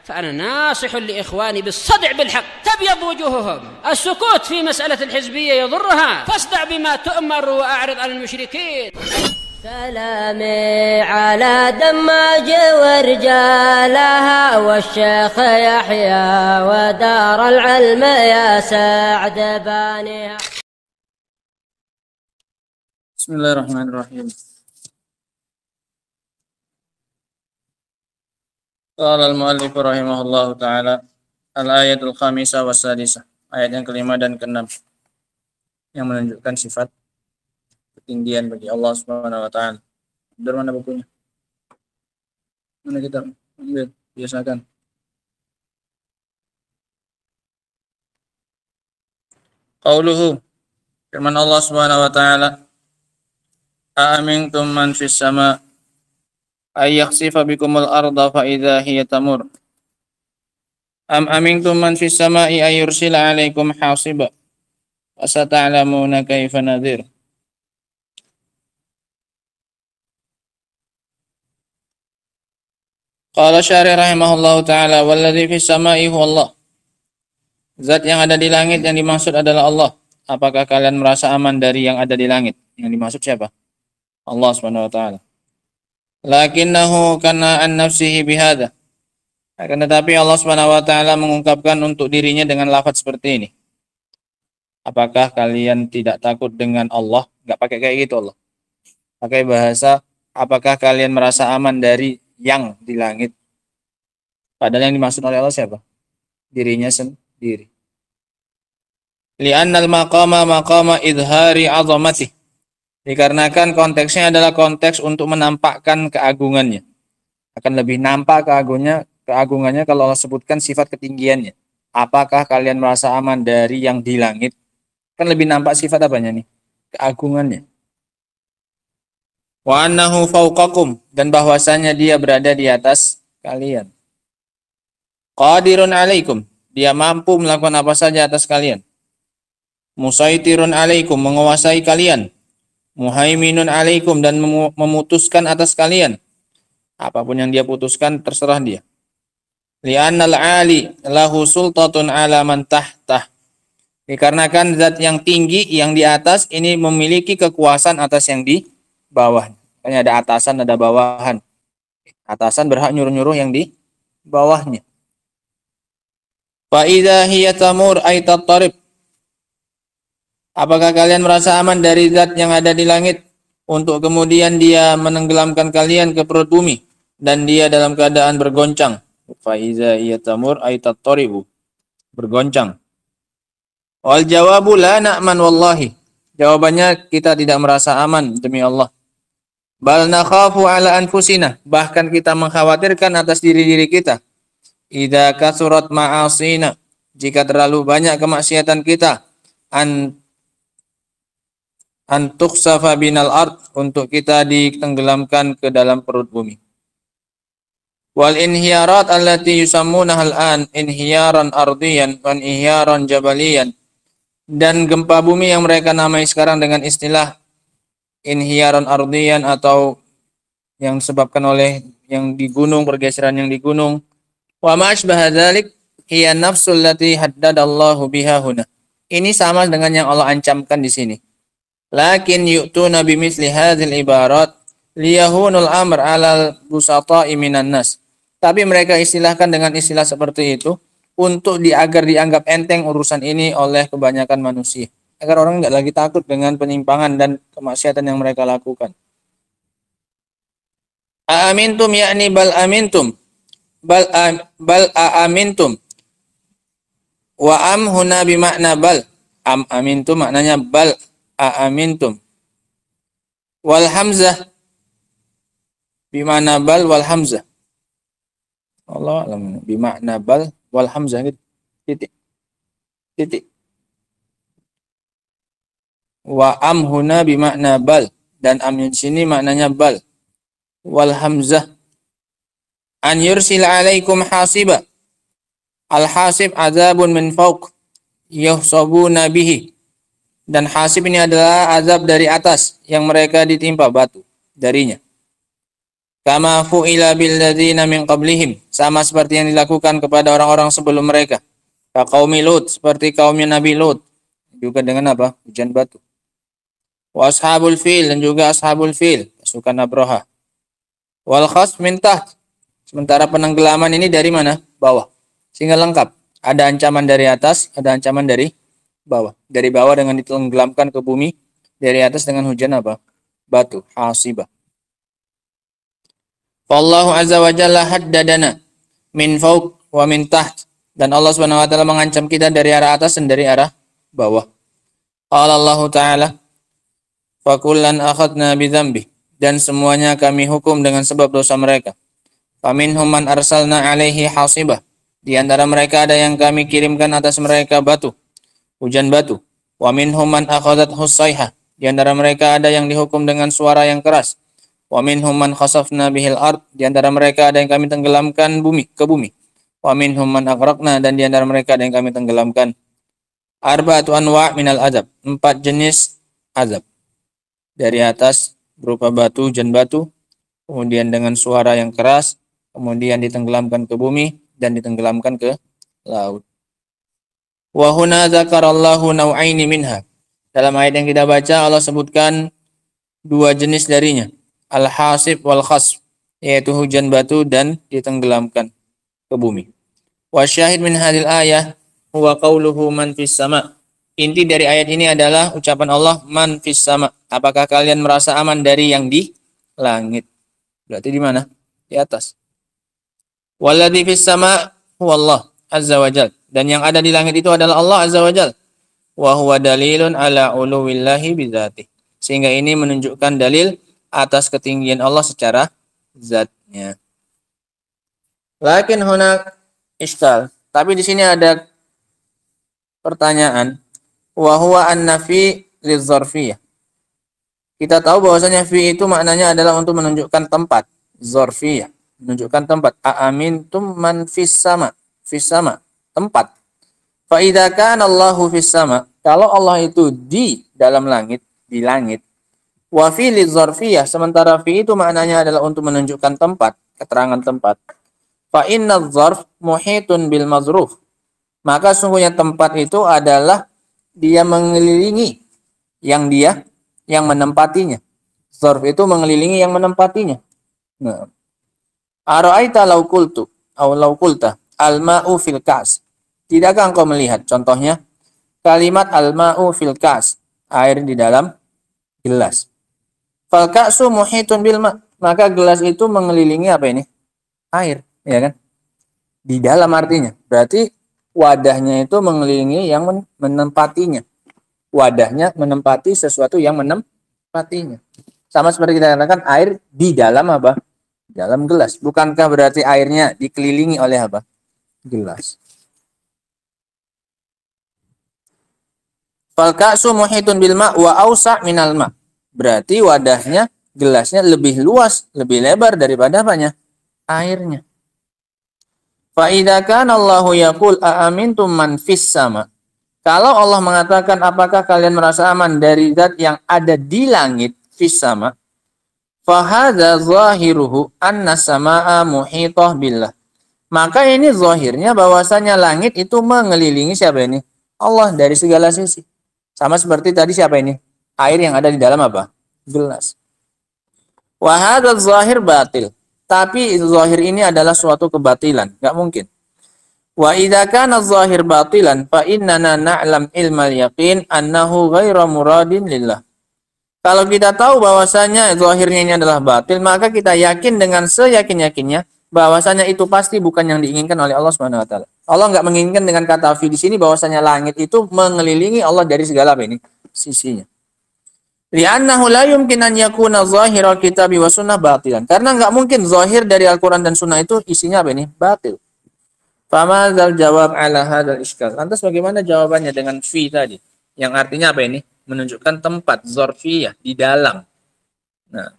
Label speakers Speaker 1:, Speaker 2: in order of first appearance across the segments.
Speaker 1: فأنا ناصح لإخواني بالصدع بالحق تبيض وجوههم. السكوت في مسألة الحزبية يضرها، فاصدع بما تؤمر وأعرض عن المشركين.
Speaker 2: سلامي على دماج ورجالها والشيخ يحيى ودار العلم يا سعد بانيها.
Speaker 3: بسم الله الرحمن الرحيم. قال المؤلف رحمه الله تعالى al-ayat al-khamisah wa sadisah, ayat yang kelima dan keenam yang menunjukkan sifat ketinggian bagi Allah Subhanahu wa taala. Dari mana bukunya? Mana kita ambil? Biasakan. Qauluhu, firman Allah Subhanahu wa taala, a'amintum man fis sama' ay yakhsifa bikumul arda fa idza hiya tamur. Am amintum man fis sama'i ay yursila 'alaikum hasiba. Fasata'lamuna kaifa nadhir. Qala syari rahimahullahu ta'ala walladzi fis sama'i huwa Allah. Zat yang ada di langit yang dimaksud adalah Allah. Apakah kalian merasa aman dari yang ada di langit? Yang dimaksud siapa? Allah Subhanahu wa taala. Lakinnahu kana an nafsihi bihadza. Akan tetapi Allah Subhanahu wa taala mengungkapkan untuk dirinya dengan lafaz seperti ini. Apakah kalian tidak takut dengan Allah? Enggak pakai kayak gitu Allah. Pakai bahasa apakah kalian merasa aman dari yang di langit? Padahal yang dimaksud oleh Allah siapa? Dirinya sendiri. Li'annal maqama maqama idhari 'azamati. Dikarenakan konteksnya adalah konteks untuk menampakkan keagungannya. Akan lebih nampak keagungannya kalau Allah sebutkan sifat ketinggiannya. Apakah kalian merasa aman dari yang di langit? Kan lebih nampak sifat apanya nih? Keagungannya. Wa annahu fawqakum, dan bahwasanya dia berada di atas kalian. Qadirun alaikum, dia mampu melakukan apa saja atas kalian. Musaitirun alaikum, menguasai kalian. Muhaiminun alaikum, dan memutuskan atas kalian. Apapun yang dia putuskan terserah dia. Li'annal 'ali lahu sultatun 'ala man tahtah. Dikarenakan zat yang tinggi yang di atas ini memiliki kekuasaan atas yang di bawah. Makanya ada atasan, ada bawahan. Atasan berhak nyuruh-nyuruh yang di bawahnya. Fa idza hiya tamur ay tattarib. Apakah kalian merasa aman dari zat yang ada di langit untuk kemudian dia menenggelamkan kalian ke perut bumi dan dia dalam keadaan bergoncang? Fa iza hiya tamur ay tattaribu, bergoncang. Wal jawabu la na'man wallahi. Jawabannya kita tidak merasa aman demi Allah. Bal nakhafu ala anfusina, bahkan kita mengkhawatirkan atas diri-diri kita. Idza kasurat ma'asina, jika terlalu banyak kemaksiatan kita, antuksafa binal ard, untuk kita ditenggelamkan ke dalam perut bumi. Wal inhiyarat allati yusammunaha al-an inhiyaran ardiyan wa inhiyaran jabaliyan, dan gempa bumi yang mereka namai sekarang dengan istilah inhiyaran ardiyan atau yang disebabkan oleh yang di gunung, pergeseran yang di gunung. Wa ma asbaha dzalik hiya nafsul lati haddadallahu biha huna. Ini sama dengan yang Allah ancamkan di sini. Lakin yu'tuna bimithli hadzal ibarat liyahunul amr 'alal busata'i minan nas. Tapi mereka istilahkan dengan istilah seperti itu untuk agar dianggap enteng urusan ini oleh kebanyakan manusia. Agar orang enggak lagi takut dengan penyimpangan dan kemaksiatan yang mereka lakukan. Aamintum yakni bal amintum. Bal aamintum. Wa am huna bimakna bal. Am amintum maknanya bal aamintum. Wal hamzah bimakna bal wal hamzah. Allah alam bimakna bal wal hamzah gitu. Titik. Wa am huna bimakna bal, dan am di sini maknanya bal. Wal hamzah an yursil alaikum hasiba. Al hasib azabun min fawq yuhsabuna bihi. Dan hasib ini adalah azab dari atas yang mereka ditimpa batu darinya. Kama fu'ila bil ladzina min qablihim, sama seperti yang dilakukan kepada orang-orang sebelum mereka. Ka qaumi Lut, seperti kaumnya Nabi Lut. Juga dengan apa? Hujan batu. Wa ashabul fil, dan juga ashabul fil, pasukan Abraha. Wal khas min taht. Sementara penenggelaman ini dari mana? Bawah. Sehingga lengkap. Ada ancaman dari atas, ada ancaman dari bawah. Dari bawah dengan ditenggelamkan ke bumi, dari atas dengan hujan apa? Batu, hasibah. Wallahu azza wa jalla haddadana min fawq wa min taht. Dan Allah Subhanahu wa taala mengancam kita dari arah atas dan dari arah bawah. Qala Allah taala, fa kullan akhadna bi dzambi, dan semuanya kami hukum dengan sebab dosa mereka. Faminhum man arsalna alaihi hasibah, di antara mereka ada yang kami kirimkan atas mereka batu, hujan batu. Wa minhum man akhadathu sayhah, di antara mereka ada yang dihukum dengan suara yang keras. Wa minhum man khasafna bihil ard, di antara mereka ada yang kami tenggelamkan ke bumi. Wa minhum man aghraqna, dan di antara mereka ada yang kami tenggelamkan. Arba'atu anwa' minal azab, 4 jenis azab. Dari atas berupa batu, hujan batu, kemudian dengan suara yang keras, kemudian ditenggelamkan ke bumi dan ditenggelamkan ke laut. Wa huna dzakarallahu naw'aini minha. Dalam ayat yang kita baca Allah sebutkan 2 jenis darinya. Al-hasib wal khasf, yaitu hujan batu dan ditenggelamkan ke bumi. Wa syahid min hadil ayah huwa qauluhu man fis sama. Inti dari ayat ini adalah ucapan Allah man fis sama. Apakah kalian merasa aman dari yang di langit? Berarti di mana? Di atas. Walladzi fis sama huwa Allah azza wa jal. Dan yang ada di langit itu adalah Allah azza wa jal. Wa huwa dalilun ala uluwillahi bidzatih. Sehingga ini menunjukkan dalil atas ketinggian Allah secara zatnya. Lakin hunak iskal. Tapi di sini ada pertanyaan. Wa huwa an-nafi lidzarfiyah. Kita tahu bahwasanya fi itu maknanya adalah untuk menunjukkan tempat. Zarfiyah, menunjukkan tempat. A'amintum man fis sama. Fis sama, tempat. Fa idza kana Allahu fis sama, kalau Allah itu di dalam langit, di langit. Wa fi lidzarfiyah, sementara fi itu maknanya adalah untuk menunjukkan tempat, keterangan tempat. Fa inna dzarf muhitun bil mazruf. Maka sungguhnya tempat itu adalah dia mengelilingi yang menempatinya. Dzarf itu mengelilingi yang menempatinya. Nah. Ara'aita law qultu aw law qulta al-ma'u fil kas. Tidakkah engkau melihat contohnya kalimat al-ma'u fil kas, air di dalam gelas. Fal ka'su muhitun bil ma', maka gelas itu mengelilingi apa ini? Air, ya kan? Di dalam artinya. Berarti wadahnya itu mengelilingi yang menempatinya. Wadahnya menempati sesuatu yang menempatinya. Sama seperti kita katakan air di dalam apa? Dalam gelas. Bukankah berarti airnya dikelilingi oleh apa? Gelas. Fal ka'su muhitun bil ma' wa awsa' minal ma'. Berarti wadahnya, gelasnya lebih luas, lebih lebar daripada apanya? Airnya. Fa idza kana Allahu yaqul a'amintum man fis sama. Kalau Allah mengatakan apakah kalian merasa aman dari zat yang ada di langit, fis sama. Fa hadza zahiruhu anna samaa muhithah billah. Maka ini zahirnya bahwasanya langit itu mengelilingi siapa ini? Allah dari segala sisi. Sama seperti tadi siapa ini? Air yang ada di dalam apa? Gelas. Wa hadzal zahir batil. Tapi zahir ini adalah suatu kebatilan, enggak mungkin. Wa idza kana zahir batilan fa innana na'lam ilmal yaqin annahu ghairu muradin lillah. Kalau kita tahu bahwasanya zahirnya ini adalah batil, maka kita yakin dengan seyakin-yakinnya bahwasanya itu pasti bukan yang diinginkan oleh Allah Subhanahu wa taala. Allah enggak menginginkan dengan kata fi di sini bahwasanya langit itu mengelilingi Allah dari segala apa ini? Sisinya. Li'annahu la yumkin an yakuna zahirul kitabi wa sunnah batilan. Karena enggak mungkin zahir dari Al-Qur'an dan sunnah itu isinya apa ini? Batil. Famadzal jawab ala hadzal iskal. Lantas bagaimana jawabannya dengan fi tadi? Yang artinya apa ini? Menunjukkan tempat, zarfiyah, di dalam. Nah,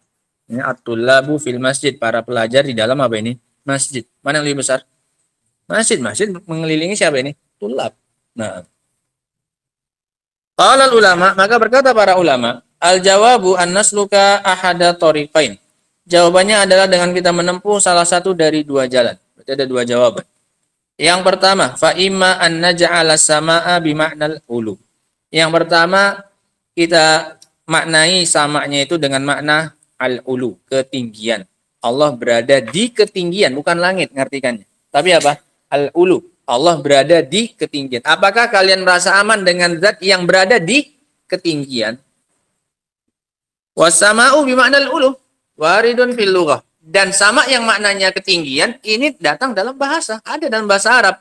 Speaker 3: ini at-tullabu fil masjid, para pelajar di dalam apa ini? Masjid. Mana yang lebih besar? Masjid mengelilingi siapa ini? Tullab. Nah. Qala ulama, maka berkata para ulama, al-jawabu an nasluka ahada tariqain. Jawabannya adalah dengan kita menempuh salah satu dari dua jalan. Berarti ada dua jawaban. Yang pertama, fa imma an naj'ala samaa bima'nal ulu. Yang pertama, kita maknai samanya itu dengan makna al-ulu, ketinggian. Allah berada di ketinggian, bukan langit, ngartikannya. Tapi apa? Al-ulu. Allah berada di ketinggian. Apakah kalian merasa aman dengan zat yang berada di ketinggian? Wasama'u bima'nal ulu waridun fil lughah. Dan sama yang maknanya ketinggian ini datang dalam bahasa, ada dalam bahasa Arab.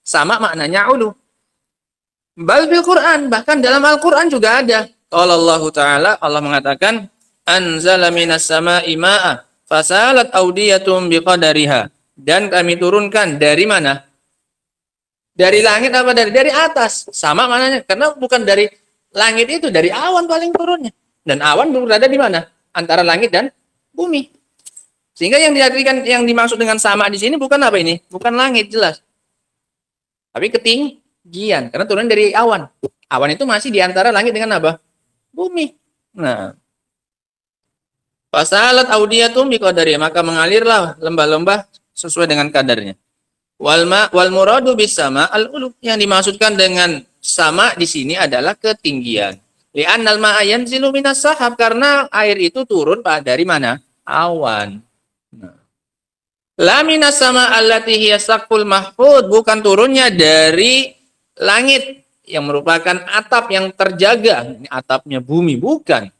Speaker 3: Sama maknanya ulu. Bal fil Quran, bahkan dalam Al-Qur'an juga ada. Qala Allah Ta'ala, Allah mengatakan, anzala minas sama'i ma'a fasalat awdiyatum biqadariha. Dan kami turunkan dari mana? Dari langit apa dari atas? Sama maknanya, karena bukan dari langit itu, dari awan paling turunnya. Dan awan berada di mana? Antara langit dan bumi. Sehingga yang diartikan, yang dimaksud dengan sama di sini bukan apa ini? Bukan langit jelas. Tapi ketinggian, karena turun dari awan. Awan itu masih di antara langit dengan apa? Bumi. Nah, fasalat audiyatum biqadari, maka mengalirlah lembah-lembah sesuai dengan kadarnya. Wal muradu bis sama al ulu, yang dimaksudkan dengan sama di sini adalah ketinggian. Li'annal ma'a yanzilu minas sahab, karena air itu turun dari mana? Awan. Nah. La minas sama allati hiya saqful mahfud, bukan turunnya dari langit yang merupakan atap yang terjaga. Ini atapnya bumi, bukan.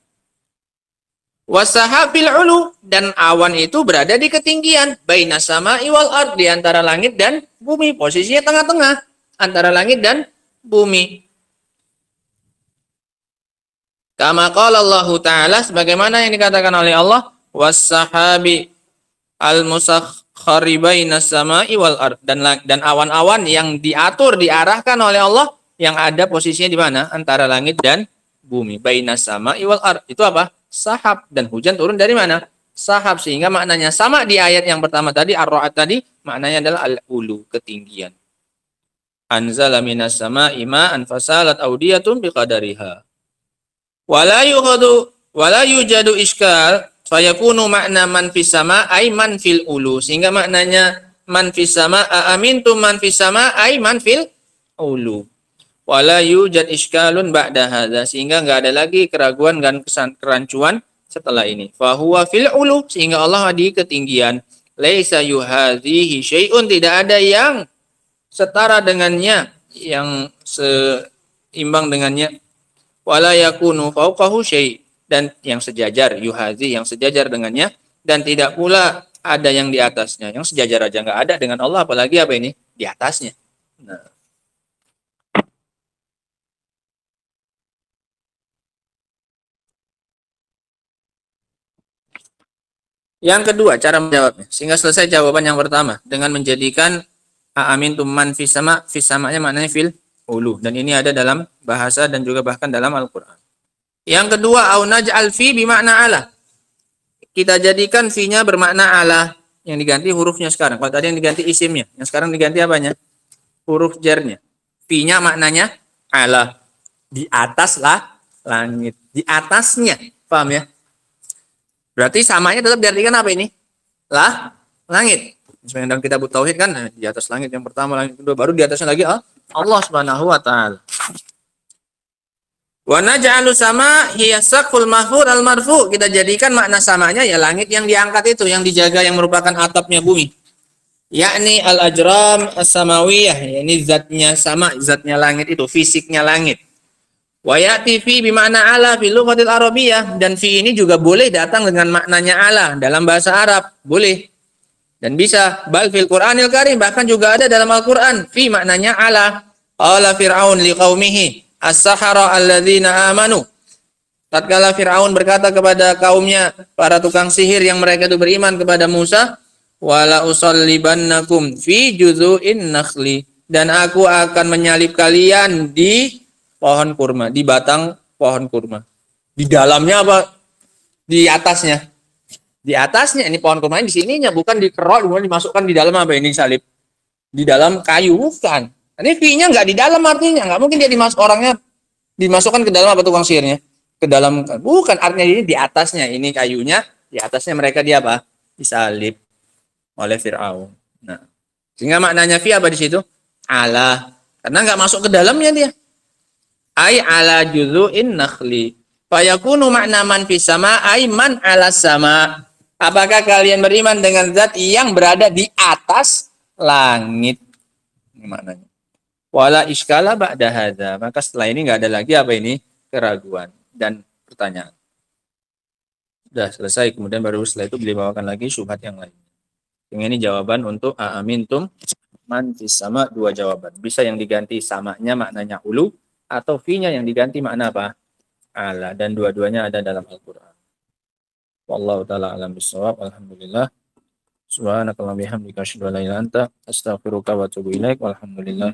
Speaker 3: Wasahabil ulu, dan awan itu berada di ketinggian. Bainas sama'i wal ard, di antara langit dan bumi. Posisinya tengah-tengah antara langit dan bumi. Kama qala Allah Ta'ala, sebagaimana yang dikatakan oleh Allah, was-sahabi al-musakhkhari bainas sama'i wal ard, dan awan-awan yang diatur, diarahkan oleh Allah, yang ada posisinya di mana? Antara langit dan bumi. Bainas sama'i wal ard. Itu apa? Sahab. Dan hujan turun dari mana? Sahab. Sehingga maknanya sama di ayat yang pertama tadi, ar-ra'd tadi, maknanya adalah al-ulu, ketinggian. Anzala minas sama'i ma'an fasalat awdiyatun biqadariha. Wala yujadu iskal fayakunu makna man fis sama ay man fil ulu. Sehingga maknanya man fis sama amintum man fis sama ay man fil ulu. Wala yujad iskalun ba'da hadza, sehingga enggak ada lagi keraguan dan kerancuan setelah ini. Fa huwa fil ulu, sehingga Allah di ketinggian. Laisa yuhadhihi syai'un, tidak ada yang setara dengannya, yang seimbang dengannya. Wala yakunu fauqahu syai', dan yang sejajar, yuhadhi, yang sejajar dengannya, dan tidak pula ada yang di atasnya. Yang sejajar aja enggak ada dengan Allah, apalagi apa ini? Di atasnya. Nah, yang kedua, cara menjawabnya. Sehingga selesai jawaban yang pertama dengan menjadikan amintum man fis sama, fis samanya maknanya fil ulu, dan ini ada dalam bahasa dan juga bahkan dalam Al-Qur'an. Yang kedua, au naj'al fi bimakna ala. Kita jadikan fi-nya bermakna ala, yang diganti hurufnya sekarang. Kalau tadi yang diganti isimnya, yang sekarang diganti apanya? Huruf jarnya. Fi-nya maknanya ala. Di atas lah langit, di atasnya. Paham ya? Berarti samanya tetap diartikan apa ini? Langit. Sebenarnya dalam kitab tauhid kan, di atas langit yang pertama, langit kedua, baru di atasnya lagi Allah Subhanahu wa taala. Wa naj'alu sama hiya saqful mahfud al marfu. Kita jadikan makna samanya ya langit yang diangkat itu, yang dijaga, yang merupakan atapnya bumi. Yakni al ajram as-samawiyah, yakni zatnya sama, zatnya langit itu, fisiknya langit. Wa ya'ti fi bima'na ala fil lughatil arabiyyah, dan fi ini juga boleh datang dengan maknanya ala dalam bahasa Arab, boleh. Dan bisa bal fil Qur'anil Karim, bahkan juga ada dalam Al-Qur'an fi maknanya ala. Qala fir'aun liqaumihi as-sahara alladzina amanu. Tatkala Fir'aun berkata kepada kaumnya, para tukang sihir yang mereka itu beriman kepada Musa, wala usallibannakum fi juzu'in nakhli, dan aku akan menyalib kalian di pohon kurma, di batang pohon kurma. Di dalamnya apa? Di atasnya. Di atasnya, ini pohon kurma di sininya, bukan dikerok kemudian dimasukkan di dalam apa ini salib. Di dalam kayu, bukan. Ini fi-nya enggak di dalam, artinya enggak mungkin dia orangnya dimasukkan ke dalam apa tukang sihirnya? Ke dalam, bukan, artinya ini di atasnya, ini kayunya Di atasnya mereka dia apa? Disalib oleh Fir'aun. Nah, sehingga maknanya fi apa di situ? Ala. Karena nggak masuk ke dalamnya dia. Ai ala juzu'in nakhli. Fayakunu makna man fis sama ai man ala sama. Apakah kalian beriman dengan zat yang berada di atas langit? Ini maknanya. Wala iskala ba'da hadza. Maka setelah ini nggak ada lagi apa ini? Keraguan dan pertanyaan. Sudah selesai. Kemudian baru setelah itu beliau bawakan lagi syubhat yang lain. Ini jawaban untuk a'amintum man fis sama, dua jawaban. Bisa yang diganti samanya maknanya ulu, atau fi-nya yang diganti makna apa? Ala. Dan dua-duanya ada dalam Al-Quran. Wallahu ta'ala alam bisawab. Alhamdulillah. Subhanakallahumma bihamdika asyhadu an la ilaha illa anta astaghfiruka wa atubu ilaik. Walhamdulillah.